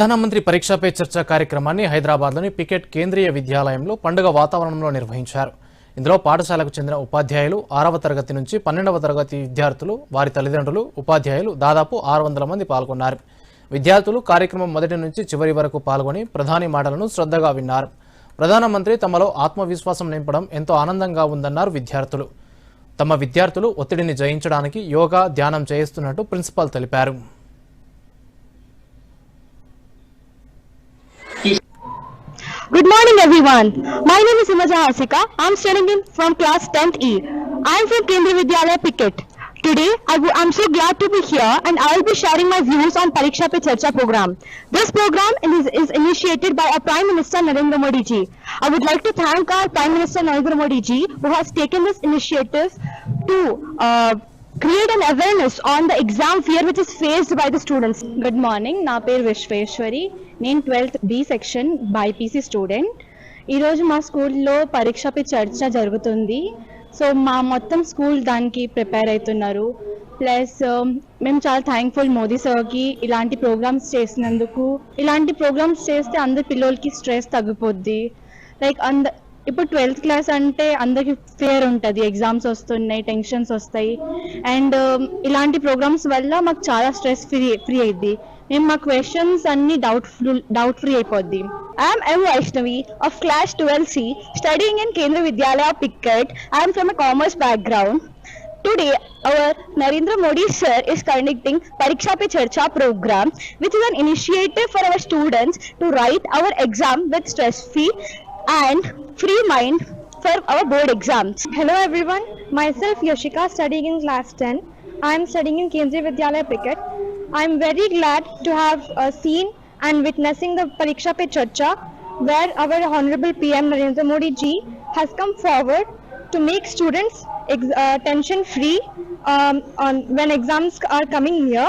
ప్రధానమంత్రి పరీక్ష పే చర్చ కార్యక్రమాన్ని హైదరాబాద్లోని పికెట్ కేంద్రీయ విద్యాలయంలో పండుగ వాతావరణంలో నిర్వహించారు. ఇందులో పాఠశాలకు చెందిన ఉపాధ్యాయులు 6వ తరగతి నుంచి 12వ తరగతి విద్యార్థులు, వారి తల్లిదండ్రులు, ఉపాధ్యాయులు దాదాపు 600 మంది పాల్గొన్నారు. విద్యార్థులు కార్యక్రమం మొదటి నుంచి చివరి వరకు పాల్గొని ప్రధాని మాటలను శ్రద్ధగా విన్నారు. ప్రధానమంత్రి తమలో ఆత్మవిశ్వాసం నింపడం ఎంతో ఆనందంగా ఉందన్నారు విద్యార్థులు. తమ విద్యార్థులు ఒత్తిడిని జయించడానికి యోగా, ధ్యానం చేయిస్తున్నట్టు ప్రిన్సిపాల్ తెలిపారు. Good morning everyone. My name is Himaja Hasika. I am studying from class 10th E. I am from Kendriya Vidyalaya Picket. Today I am so glad to be here and I will be sharing my views on Pariksha Pe Charcha program. This program is initiated by our Prime Minister Narendra Modi ji. I would like to thank our Prime Minister Narendra Modi ji who has taken this initiative to create an awareness on the exam fear which is faced by the students. Good morning. నా పేరు విశ్వేశ్వరి. నేను 12th B section BiPC student. ఈరోజు మా స్కూల్లో పరీక్ష pay చర్చ జరుగుతుంది. So మా మొత్తం స్కూల్ దానికి ప్రిపేర్ అవుతున్నారు. ప్లస్ మేము చాలా థ్యాంక్ఫుల్ మోదీ సార్కి ఇలాంటి ప్రోగ్రామ్స్ చేసినందుకు. ఇలాంటి ప్రోగ్రామ్స్ చేస్తే అందరి పిల్లలకి స్ట్రెస్ తగ్గిపోద్ది. లైక్ ఇప్పుడు 12th క్లాస్ అంటే అందరికి ఫియర్ ఉంటుంది, ఎగ్జామ్స్ వస్తున్నాయి, టెన్షన్స్ వస్తాయి. అండ్ ఇలాంటి ప్రోగ్రామ్స్ వల్ల మాకు చాలా స్ట్రెస్ ఫ్రీ అయింది. మేము మా క్వశ్చన్స్ అన్ని డౌట్ ఫ్రీ అయిపోద్ది. I am Vaishnavi of class 12C studying in Kendriya Vidyalaya Picket. I am from a commerce background. Today our Narendra Modi sir is conducting Pariksha Pe Charcha program, which is an initiative for our students to write our exam with stress free and free mind for our board exams. Hello everyone, myself Yoshika studying in class 10. I am studying in Kendriya Vidyalaya Picket. I am very glad to have seen and witnessing the Pariksha Pe Charcha, where our Honorable PM Narendra Modi ji has come forward to make students tension free when exams are coming near.